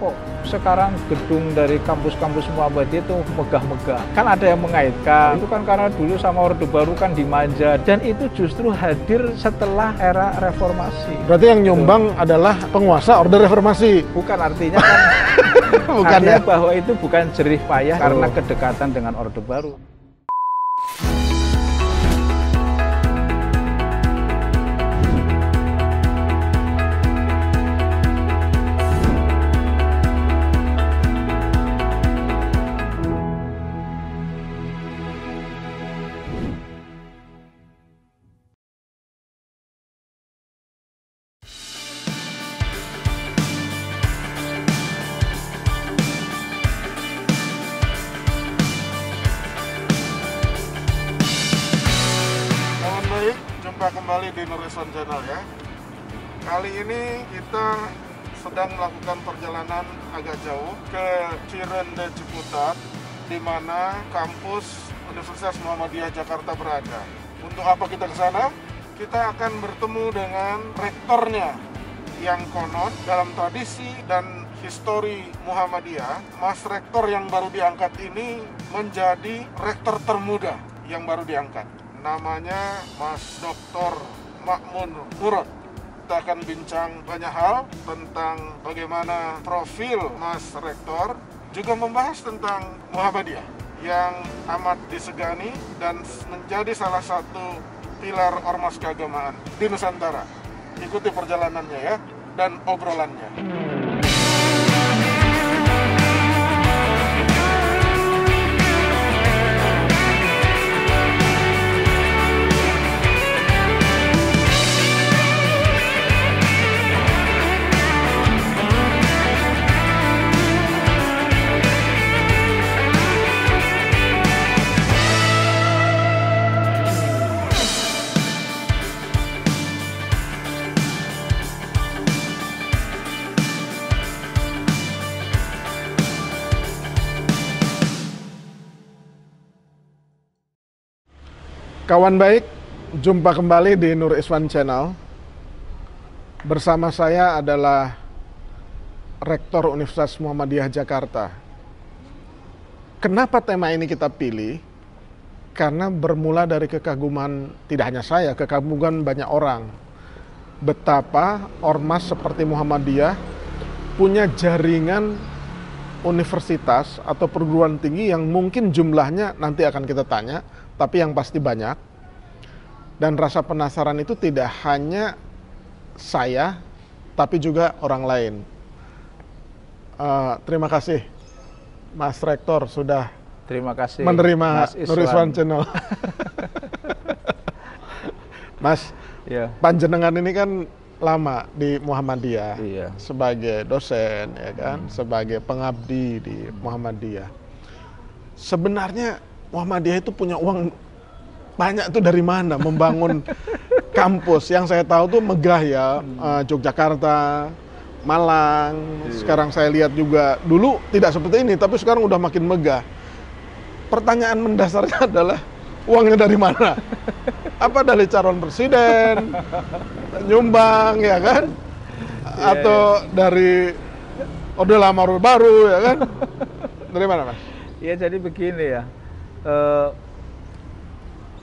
kok sekarang gedung dari kampus-kampus Muhammadiyah itu megah-megah. Kan ada yang mengaitkan, itu kan karena dulu sama Orde Baru kan dimanja, dan itu justru hadir setelah era reformasi. Berarti yang nyumbang adalah penguasa Orde Reformasi? Bukan, artinya kan Bukan artinya ya? bahwa itu bukan jerih payah karena kedekatan dengan Orde Baru. Jumpa kembali di Nur Iswan Channel ya. Kali ini kita sedang melakukan perjalanan agak jauh ke Cirende Ciputat, di mana kampus Universitas Muhammadiyah Jakarta berada. Untuk apa kita ke sana? Kita akan bertemu dengan rektornya, yang konon dalam tradisi dan histori Muhammadiyah, Mas Rektor yang baru diangkat ini menjadi rektor termuda yang baru diangkat. Namanya Mas Dr. Ma'mun Murad. Kita akan bincang banyak hal tentang bagaimana profil Mas Rektor, juga membahas tentang Muhammadiyah yang amat disegani dan menjadi salah satu pilar ormas keagamaan di Nusantara. Ikuti perjalanannya ya, dan obrolannya. Kawan baik, jumpa kembali di Nur Iswan Channel. Bersama saya adalah Rektor Universitas Muhammadiyah Jakarta. Kenapa tema ini kita pilih? Karena bermula dari kekaguman, tidak hanya saya, kekaguman banyak orang. Betapa ormas seperti Muhammadiyah punya jaringan universitas atau perguruan tinggi yang mungkin jumlahnya nanti akan kita tanya, tapi yang pasti banyak. Dan rasa penasaran itu tidak hanya saya, tapi juga orang lain. Terima kasih Mas Rektor sudah menerima Nur Iswan Channel. Mas, ya. Panjenengan ini kan lama di Muhammadiyah, iya, sebagai dosen, ya kan, sebagai pengabdi di Muhammadiyah. Sebenarnya Muhammadiyah itu punya uang banyak tuh dari mana membangun kampus? Yang saya tahu tuh megah ya, Yogyakarta, Malang. Sekarang saya lihat juga dulu tidak seperti ini, tapi sekarang udah makin megah. Pertanyaan mendasarnya adalah uangnya dari mana? Apa dari calon presiden, nyumbang, ya kan? Atau dari Orde Baru, ya kan? Dari mana, Mas? Ya, jadi begini ya.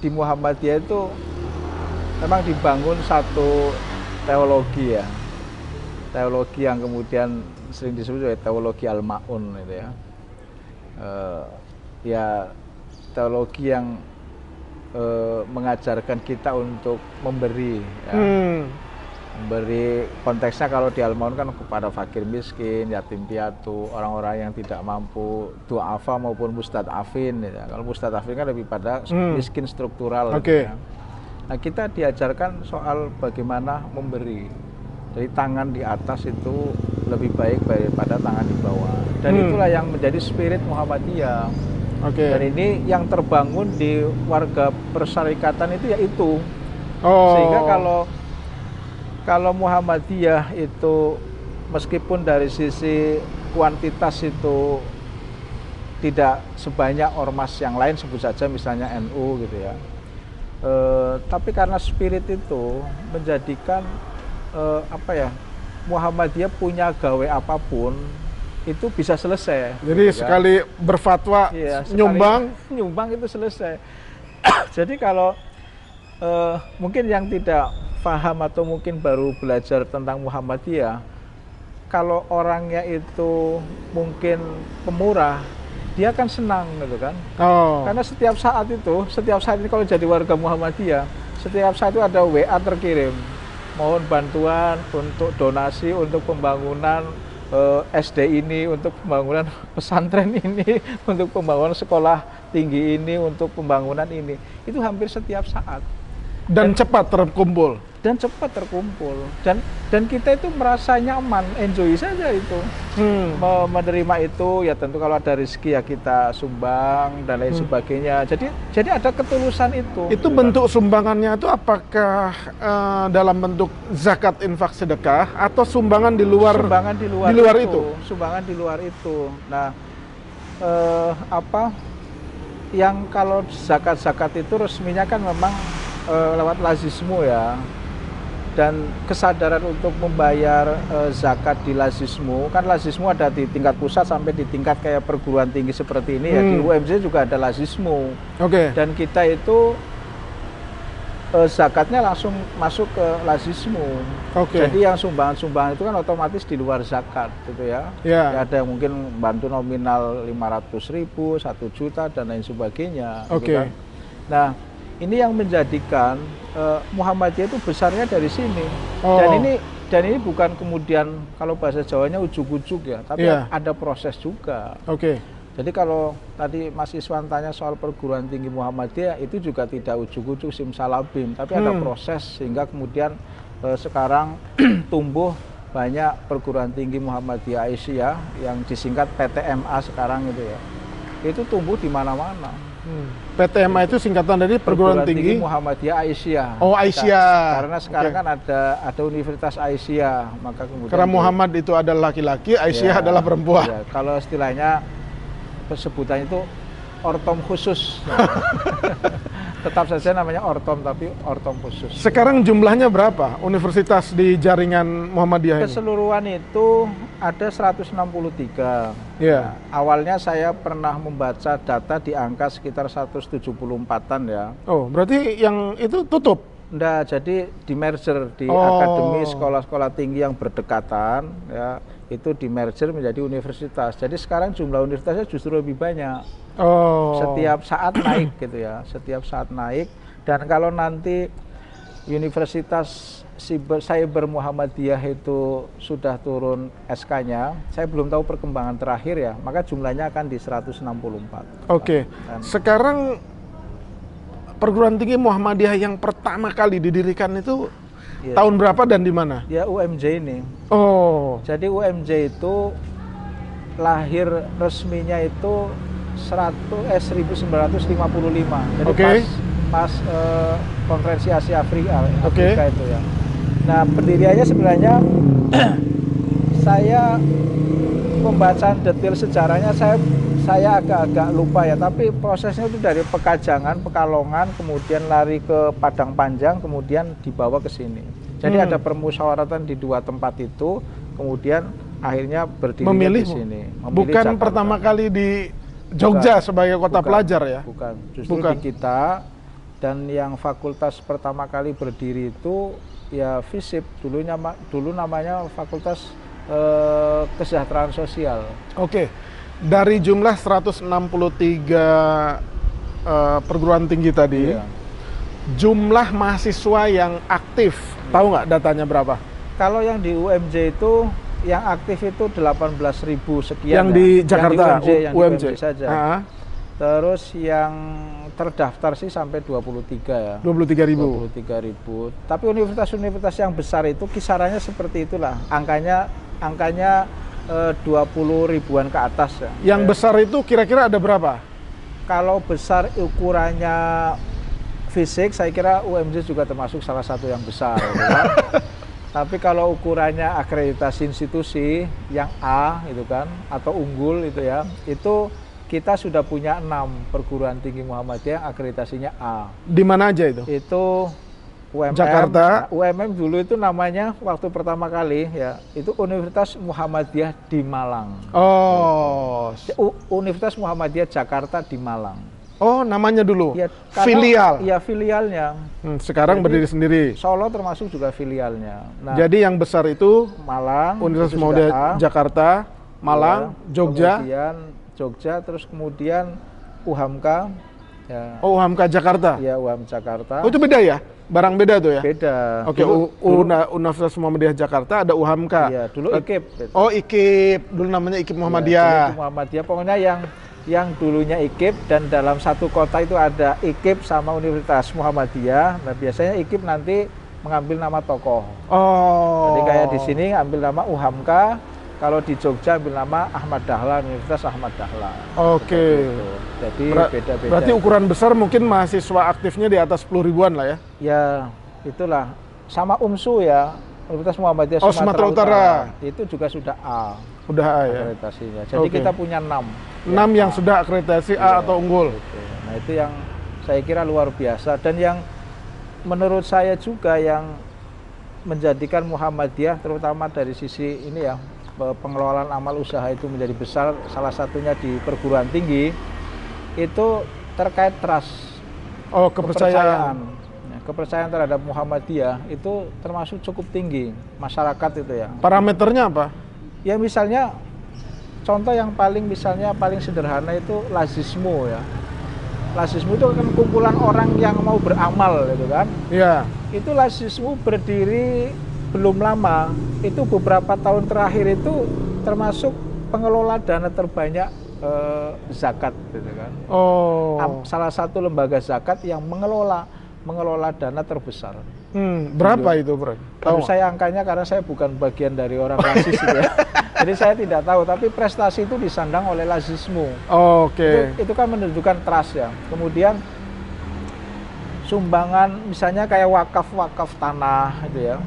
Di Muhammadiyah itu memang dibangun satu teologi ya. Teologi yang kemudian sering disebut sebagai teologi Al-Ma'un gitu ya. Ya, teologi yang mengajarkan kita untuk memberi ya. Memberi, konteksnya kalau di Al-Ma'un kan kepada fakir miskin, yatim piatu, orang-orang yang tidak mampu, du'afa maupun mustad'afin ya. Kalau mustad'afin kan lebih pada miskin struktural gitu ya. Nah, kita diajarkan soal bagaimana memberi. Jadi tangan di atas itu lebih baik daripada tangan di bawah. Dan itulah yang menjadi spirit Muhammadiyah. Dan ini yang terbangun di warga persyarikatan itu yaitu. Sehingga kalau Muhammadiyah itu meskipun dari sisi kuantitas itu tidak sebanyak ormas yang lain, sebut saja misalnya NU gitu ya. Tapi karena spirit itu menjadikan Muhammadiyah punya gawe apapun itu bisa selesai. Jadi gitu, sekali berfatwa, iya, nyumbang nyumbang itu selesai. Jadi kalau mungkin yang tidak paham atau mungkin baru belajar tentang Muhammadiyah, kalau orangnya itu mungkin pemurah, dia kan senang gitu kan. Karena setiap saat ini kalau jadi warga Muhammadiyah, setiap saat itu ada WA terkirim, mohon bantuan untuk donasi untuk pembangunan SD ini, untuk pembangunan pesantren ini, untuk pembangunan sekolah tinggi ini, untuk pembangunan ini. Itu hampir setiap saat. Dan cepat terkumpul. Dan kita itu merasa nyaman, enjoy saja itu. Menerima itu, ya tentu kalau ada rezeki ya kita sumbang dan lain sebagainya. Jadi ada ketulusan itu. Itu bentuk sumbangannya itu apakah dalam bentuk zakat, infak, sedekah atau sumbangan di luar? Sumbangan di luar itu. Nah, yang kalau zakat itu resminya kan memang lewat lazismu ya. Dan kesadaran untuk membayar zakat di lazismu, kan lazismu ada di tingkat pusat sampai di tingkat kayak perguruan tinggi seperti ini ya. Di UMJ juga ada lazismu. Dan kita itu zakatnya langsung masuk ke lazismu. Jadi yang sumbangan itu kan otomatis di luar zakat gitu ya. Ya ada yang mungkin bantu nominal 500.000, 1 juta dan lain sebagainya. Gitu kan. Nah, ini yang menjadikan Muhammadiyah itu besarnya dari sini. Dan ini bukan kemudian kalau bahasa Jawanya ujuk-ujuk ya, tapi ada proses juga. Jadi kalau tadi Mas Iswan tanya soal perguruan tinggi Muhammadiyah, itu juga tidak ujuk-ujuk simsalabim, tapi ada proses sehingga kemudian sekarang tumbuh banyak perguruan tinggi Muhammadiyah Aisyah yang disingkat PTMA sekarang itu ya. Itu tumbuh di mana-mana. PTMA itu singkatan dari perguruan tinggi Muhammadiyah Aisyah. Aisyah. Karena sekarang kan ada Universitas Aisyah, maka kemudian karena Muhammad itu adalah laki-laki, Aisyah adalah perempuan. Ya, kalau istilahnya sebutannya itu ortom khusus. Tetap saja namanya ortom, tapi ortom khusus. Sekarang jumlahnya berapa universitas di jaringan Muhammadiyah ini? Keseluruhan itu ada 163. Nah, awalnya saya pernah membaca data di angka sekitar 174-an ya. Berarti yang itu tutup? Enggak, jadi di merger di akademi sekolah-sekolah tinggi yang berdekatan ya, itu di merger menjadi universitas. Jadi sekarang jumlah universitasnya justru lebih banyak. Setiap saat naik gitu ya, setiap saat naik. Dan kalau nanti Universitas Cyber Muhammadiyah itu sudah turun SK-nya, saya belum tahu perkembangan terakhir ya, maka jumlahnya akan di 164. Sekarang perguruan tinggi Muhammadiyah yang pertama kali didirikan itu tahun berapa dan di mana? Ya UMJ ini. Jadi UMJ itu lahir resminya itu 1955. Jadi pas konferensi Asia Afrika itu ya. Nah, pendiriannya sebenarnya saya pembacaan detail sejarahnya saya agak-agak lupa ya, tapi prosesnya itu dari Pekajangan, Pekalongan, kemudian lari ke Padang Panjang, kemudian dibawa ke sini. Jadi ada permusyawaratan di 2 tempat itu, kemudian akhirnya berdiri di sini. Bukan Jakarta. Pertama kali di Jogja sebagai kota pelajar ya? Justru di kita. Dan yang fakultas pertama kali berdiri itu ya FISIP, dulu namanya Fakultas Kesejahteraan Sosial. Dari jumlah 163 perguruan tinggi tadi, jumlah mahasiswa yang aktif, tahu nggak datanya berapa? Kalau yang di UMJ itu yang aktif itu 18.000 sekian. Yang di Jakarta, yang di UMJ saja. Terus yang terdaftar sih sampai 23 ya. 23.000. Tapi universitas-universitas yang besar itu kisarannya seperti itulah. Angkanya 20 ribuan ke atas ya. Yang besar itu kira-kira ada berapa? Kalau besar ukurannya fisik, saya kira UMJ juga termasuk salah satu yang besar. Gitu kan? Tapi kalau ukurannya akreditasi institusi yang A itu kan, atau unggul itu ya, itu kita sudah punya 6 perguruan tinggi Muhammadiyah yang akreditasinya A. Di mana aja itu? Itu UMM, Jakarta. UMM dulu itu namanya waktu pertama kali ya, itu Universitas Muhammadiyah di Malang. Oh. Universitas Muhammadiyah Jakarta di Malang. Oh, namanya dulu. Ya, filial. Iya, filialnya. Sekarang berdiri sendiri. Solo termasuk juga filialnya. Nah, jadi yang besar itu Malang, Universitas Muhammadiyah Jakarta, Malang, ya, Jogja. Kemudian Jogja, terus kemudian UHAMKA. Ya. Oh, UHAMKA Jakarta. Iya, UHAM Jakarta. Oh, itu beda ya? Barang beda tuh ya? Beda. Oke, Universitas Muhammadiyah Jakarta ada UHAMKA. Iya, dulu IKIP. Oh, IKIP. Dulu namanya IKIP Muhammadiyah. Ya, Muhammadiyah. Pokoknya yang dulunya IKIP dan dalam satu kota itu ada IKIP sama Universitas Muhammadiyah. Nah, biasanya IKIP nanti mengambil nama tokoh. Oh. Jadi kayak di sini ambil nama UHAMKA. Kalau di Jogja ambil nama Ahmad Dahlan, Universitas Ahmad Dahlan. Oke. Jadi beda-beda. Berarti ukuran besar mungkin mahasiswa aktifnya di atas 10 ribuan lah ya? Ya, itulah. Sama UMSU ya, Universitas Muhammadiyah Sumatera Utara. Itu juga sudah A. Udah A ya? Akreditasinya. Jadi kita punya 6. 6 yang sudah akreditasi A atau unggul. Gitu. Nah, itu yang saya kira luar biasa. Dan yang menurut saya juga yang menjadikan Muhammadiyah, terutama dari sisi ini ya, pengelolaan amal usaha itu menjadi besar, salah satunya di perguruan tinggi, itu terkait trust. Oh, kepercayaan. Kepercayaan terhadap Muhammadiyah itu termasuk cukup tinggi masyarakat itu ya. Parameternya apa? Ya misalnya contoh yang paling sederhana itu lazismu ya. Lazismu itu kan kumpulan orang yang mau beramal gitu kan. Iya. Itu lazismu berdiri belum lama, itu beberapa tahun terakhir itu termasuk pengelola dana terbanyak zakat gitu kan. Oh. Salah satu lembaga zakat yang mengelola dana terbesar. Berapa itu, Bro? Tahu saya angkanya karena saya bukan bagian dari orang lazis ya. Jadi saya tidak tahu, tapi prestasi itu disandang oleh lazismu. Oke. Itu kan menunjukkan trust ya. Kemudian sumbangan misalnya kayak wakaf tanah gitu ya.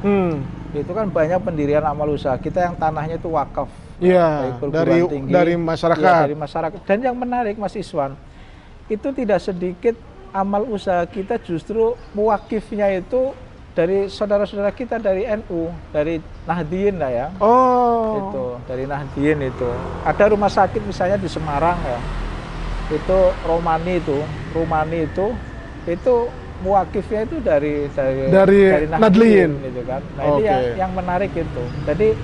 Itu kan banyak pendirian amal usaha kita yang tanahnya itu wakaf. Iya, dari masyarakat. Ya, dari masyarakat. Dan yang menarik Mas Iswan, itu tidak sedikit amal usaha kita justru muwakifnya itu dari saudara-saudara kita dari NU, dari Nahdien lah ya. Oh. Itu dari Nahdien itu. Ada rumah sakit misalnya di Semarang ya. Itu Rumani itu muwakifnya itu dari Nahdien gitu kan. Nah, ini yang menarik itu. Jadi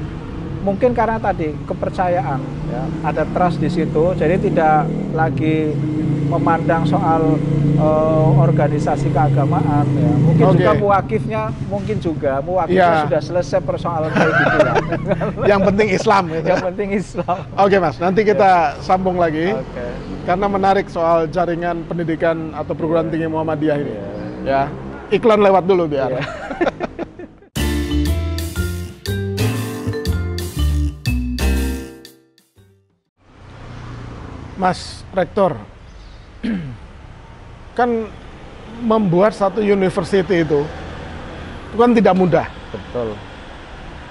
mungkin karena tadi kepercayaan ya, ada trust di situ. Jadi tidak lagi memandang soal organisasi keagamaan ya. Mungkin juga muwakifnya sudah selesai persoalan kayak gitu ya. Yang penting Islam gitu. Yang penting Islam. Oke, Mas, nanti kita sambung lagi. Karena menarik soal jaringan pendidikan atau perguruan tinggi Muhammadiyah ini. Ya, iklan lewat dulu biar. Mas Rektor, kan membuat satu university itu kan tidak mudah. Betul.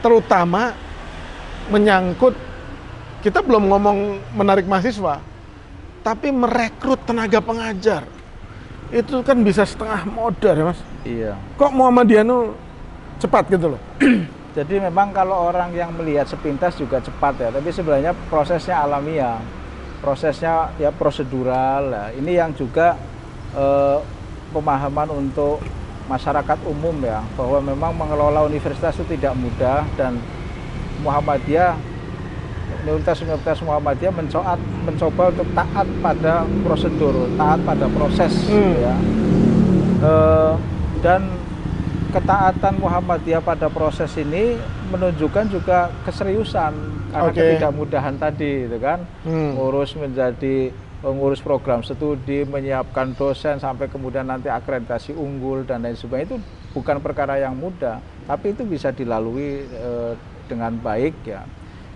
Terutama menyangkut, kita belum ngomong menarik mahasiswa, tapi merekrut tenaga pengajar. Itu kan bisa setengah modal ya, Mas? Iya. Kok Muhammadiyah itu cepat gitu loh? Jadi memang kalau orang yang melihat sepintas juga cepat ya, tapi sebenarnya prosesnya alamiah. Prosesnya ya prosedural. Nah, ini yang juga pemahaman untuk masyarakat umum ya, bahwa memang mengelola universitas itu tidak mudah, dan Universitas Muhammadiyah mencoba untuk taat pada prosedur, taat pada proses ya. Dan ketaatan Muhammadiyah pada proses ini menunjukkan juga keseriusan karena ketidakmudahan tadi itu kan. Mengurus program studi, menyiapkan dosen sampai kemudian nanti akreditasi unggul dan lain sebagainya, itu bukan perkara yang mudah, tapi itu bisa dilalui dengan baik ya.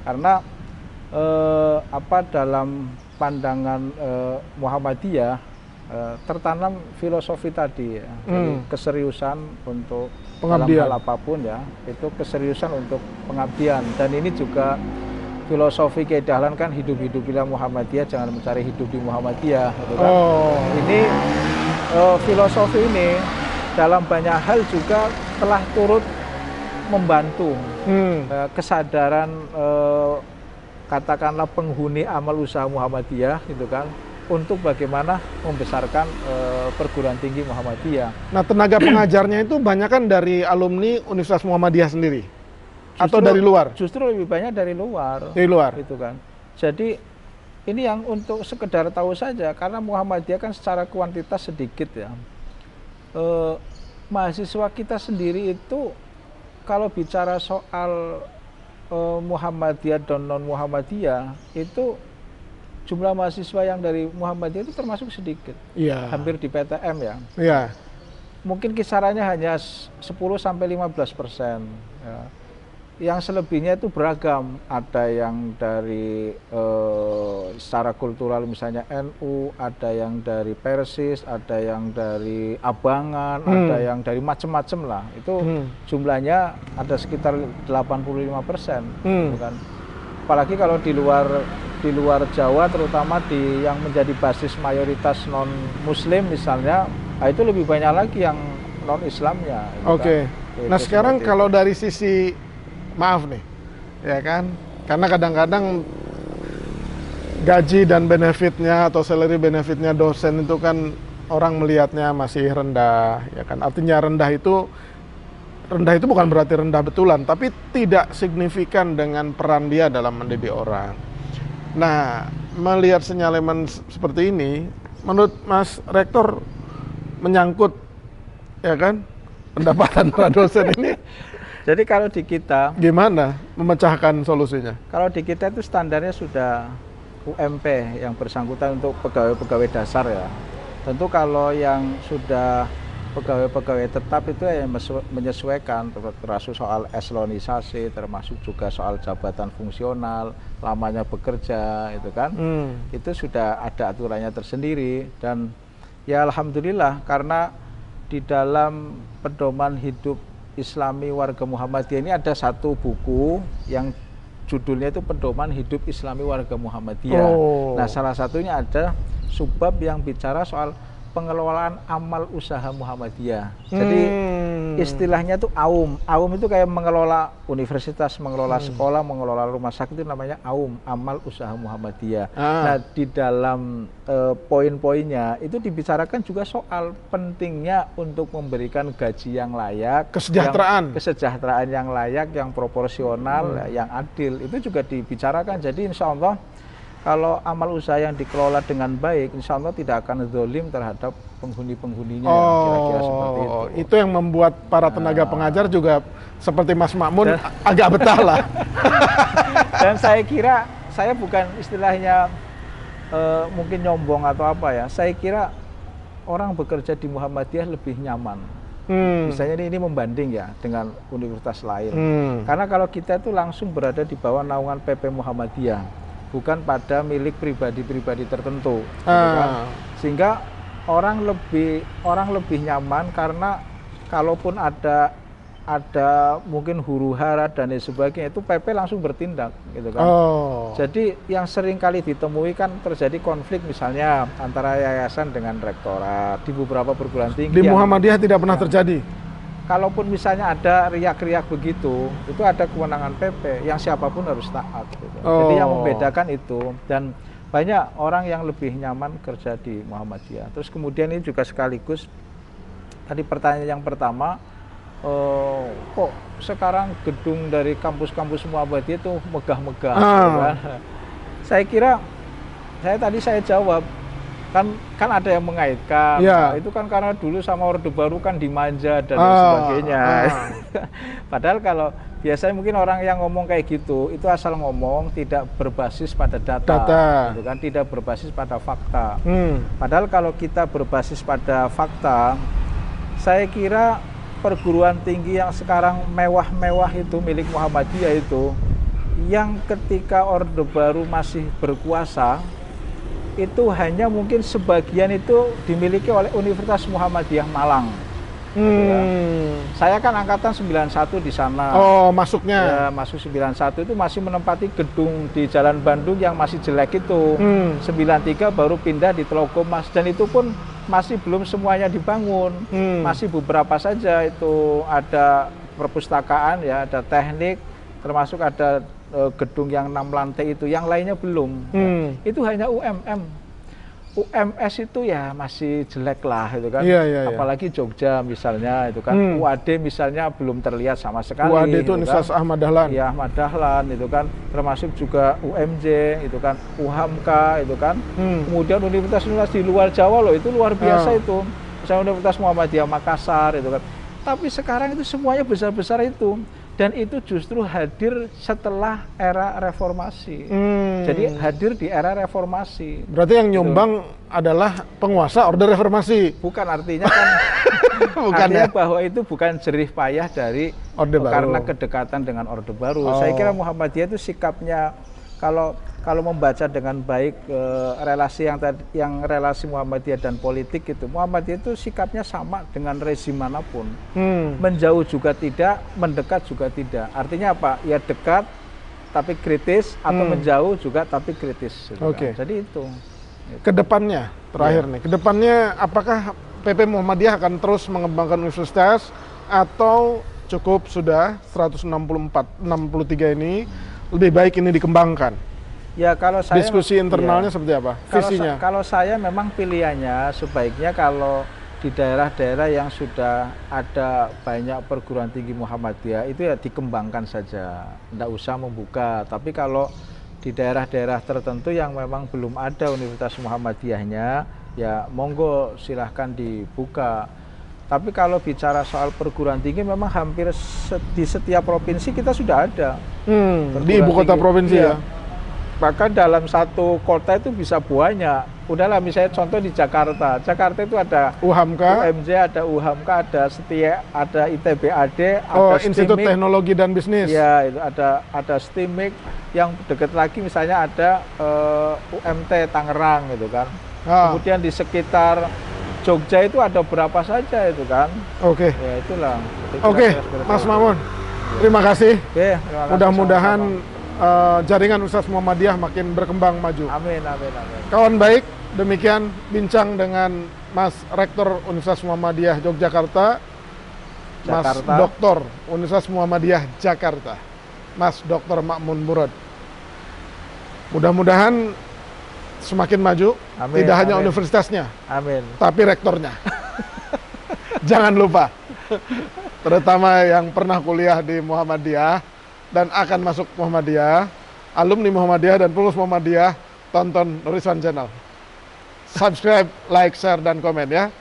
Karena dalam pandangan Muhammadiyah tertanam filosofi tadi ya. Jadi keseriusan untuk pengabdian. Dalam hal apapun ya, itu keseriusan untuk pengabdian. Dan ini juga filosofi Kiai Dahlan kan, hidup-hidupilah Muhammadiyah, jangan mencari hidup di Muhammadiyah gitu kan. Ini filosofi ini dalam banyak hal juga telah turut membantu kesadaran katakanlah penghuni amal usaha Muhammadiyah gitu kan, untuk bagaimana membesarkan perguruan tinggi Muhammadiyah. Nah, tenaga pengajarnya itu banyak kan dari alumni Universitas Muhammadiyah sendiri? Atau dari luar? Justru lebih banyak dari luar. Dari luar? Gitu kan. Jadi ini yang untuk sekedar tahu saja, karena Muhammadiyah kan secara kuantitas sedikit ya. Mahasiswa kita sendiri itu kalau bicara soal Muhammadiyah dan non-Muhammadiyah, itu jumlah mahasiswa yang dari Muhammadiyah itu termasuk sedikit. Iya. Hampir di PTM ya. Iya. Mungkin kisarannya hanya 10-15%. Ya. Yang selebihnya itu beragam, ada yang dari secara kultural misalnya NU, ada yang dari Persis, ada yang dari Abangan, ada yang dari macam-macam lah. Itu jumlahnya ada sekitar 85%, bukan? Apalagi kalau di luar Jawa, terutama di yang menjadi basis mayoritas non Muslim misalnya, itu lebih banyak lagi yang non Islamnya. Oke. Kan? Nah sekarang kalau dari sisi maaf nih, ya kan, karena kadang-kadang gaji dan benefitnya atau salary benefitnya dosen itu kan orang melihatnya masih rendah, ya kan. Artinya rendah itu bukan berarti rendah betulan, tapi tidak signifikan dengan peran dia dalam mendidik orang. Nah, melihat sinyalemen seperti ini, menurut Mas Rektor menyangkut, ya kan, pendapatan para dosen ini. Jadi kalau di kita, gimana memecahkan solusinya? Kalau di kita itu standarnya sudah UMP yang bersangkutan untuk pegawai-pegawai dasar ya. Tentu kalau yang sudah pegawai-pegawai tetap itu yang menyesuaikan, termasuk soal eselonisasi, termasuk juga soal jabatan fungsional, lamanya bekerja, itu kan. Itu sudah ada aturannya tersendiri, dan ya alhamdulillah karena di dalam pedoman hidup Islami warga Muhammadiyah ini ada satu buku yang judulnya itu Pedoman Hidup Islami Warga Muhammadiyah. Nah, salah satunya ada subbab yang bicara soal pengelolaan amal usaha Muhammadiyah. Jadi istilahnya itu AUM. AUM itu kayak mengelola universitas, mengelola sekolah, mengelola rumah sakit, itu namanya AUM, amal usaha Muhammadiyah. Nah, di dalam poin-poinnya itu dibicarakan juga soal pentingnya untuk memberikan gaji yang layak, kesejahteraan yang layak, yang proporsional, yang adil. Itu juga dibicarakan. Jadi insya Allah kalau amal usaha yang dikelola dengan baik, insya Allah tidak akan zalim terhadap penghuni-penghuninya, kira-kira seperti itu. Itu yang membuat para tenaga pengajar juga seperti Mas Makmun agak betah lah. Dan saya kira, saya bukan istilahnya mungkin nyombong atau apa ya, saya kira orang bekerja di Muhammadiyah lebih nyaman. Misalnya ini membanding ya dengan universitas lain. Karena kalau kita itu langsung berada di bawah naungan PP Muhammadiyah, bukan pada milik pribadi-pribadi tertentu, kan? Sehingga orang lebih nyaman, karena kalaupun ada mungkin huru-hara dan lain sebagainya, itu PP langsung bertindak, gitu kan. Jadi yang sering kali ditemui kan terjadi konflik misalnya antara yayasan dengan rektorat di beberapa perguruan tinggi. Di Muhammadiyah tidak pernah terjadi. Kalaupun misalnya ada riak-riak begitu, itu ada kewenangan PP yang siapapun harus taat. Gitu. Jadi yang membedakan itu, dan banyak orang yang lebih nyaman kerja di Muhammadiyah. Terus kemudian ini juga sekaligus tadi pertanyaan yang pertama, kok sekarang gedung dari kampus-kampus Muhammadiyah itu megah-megah? Kan? Saya kira, saya jawab. Kan ada yang mengaitkan, nah, itu kan karena dulu sama Orde Baru kan dimanja dan sebagainya. Padahal kalau biasanya mungkin orang yang ngomong kayak gitu, itu asal ngomong, tidak berbasis pada data. Gitu kan, tidak berbasis pada fakta. Padahal kalau kita berbasis pada fakta, saya kira perguruan tinggi yang sekarang mewah-mewah itu milik Muhammadiyah itu, yang ketika Orde Baru masih berkuasa, itu hanya mungkin sebagian itu dimiliki oleh Universitas Muhammadiyah Malang. Ya. Saya kan angkatan 91 di sana. Masuknya? Ya, masuk 91 itu masih menempati gedung di Jalan Bandung yang masih jelek itu. 93 baru pindah di Telogomas, dan itu pun masih belum semuanya dibangun, masih beberapa saja itu ada perpustakaan ya, ada teknik, termasuk ada gedung yang 6 lantai itu, yang lainnya belum. Itu hanya UMM. UMS itu ya masih jelek lah itu kan, apalagi Jogja misalnya itu kan, UAD misalnya belum terlihat sama sekali. UAD itu gitu Universitas kan. Ahmad Dahlan. Ya Ahmad Dahlan itu kan, termasuk juga UMJ itu kan, UHAMKA itu kan, kemudian universitas di luar Jawa loh itu luar biasa itu, misalnya Universitas Muhammadiyah Makassar itu kan. Tapi sekarang itu semuanya besar-besar itu. Dan itu justru hadir setelah era reformasi. Jadi hadir di era reformasi. Berarti yang nyumbang adalah penguasa Orde Reformasi. Bukan, artinya kan Bukan artinya ya? bahwa itu bukan jerih payah dari Orde Baru. Karena kedekatan dengan Orde Baru. Saya kira Muhammadiyah itu sikapnya, kalau membaca dengan baik relasi yang relasi Muhammadiyah dan politik itu, Muhammadiyah itu sikapnya sama dengan rezim manapun. Menjauh juga tidak, mendekat juga tidak. Artinya apa? Ya dekat tapi kritis, atau menjauh juga tapi kritis. Gitu kan. Jadi itu. Kedepannya, terakhir nih, kedepannya apakah PP Muhammadiyah akan terus mengembangkan universitas atau cukup sudah 163 ini lebih baik ini dikembangkan? Ya kalau saya diskusi internalnya seperti apa? Visinya? Kalau saya memang pilihannya sebaiknya kalau di daerah-daerah yang sudah ada banyak perguruan tinggi Muhammadiyah itu ya dikembangkan saja, tidak usah membuka. Tapi kalau di daerah-daerah tertentu yang memang belum ada Universitas Muhammadiyahnya, ya monggo silahkan dibuka. Tapi kalau bicara soal perguruan tinggi memang hampir di setiap provinsi kita sudah ada. Di ibu kota provinsi ya? Bahkan dalam satu kota itu bisa banyak. Udahlah misalnya contoh di Jakarta. Jakarta itu ada UHAMKA, UMJ, ada UHAMKA, ada ada ITBAD, ada Institut STIMIK. Teknologi dan Bisnis. Ya, itu ada STIMIK. Yang dekat lagi misalnya ada UMT Tangerang gitu kan. Kemudian di sekitar Jogja itu ada berapa saja itu kan. Ya itulah. Mas Mamun. Terima kasih. Terima kasih. Mudah-mudahan jaringan Universitas Muhammadiyah makin berkembang maju. Amin. Kawan baik, demikian bincang dengan Mas Rektor Universitas Muhammadiyah Yogyakarta, Mas Doktor Universitas Muhammadiyah Jakarta, Mas Dr. Ma'mun Murad. Mudah-mudahan semakin maju, tidak hanya universitasnya, tapi rektornya. Jangan lupa, terutama yang pernah kuliah di Muhammadiyah dan akan masuk Muhammadiyah, alumni Muhammadiyah dan pengurus Muhammadiyah, tonton Nurizwan Channel. Subscribe, like, share, dan komen ya.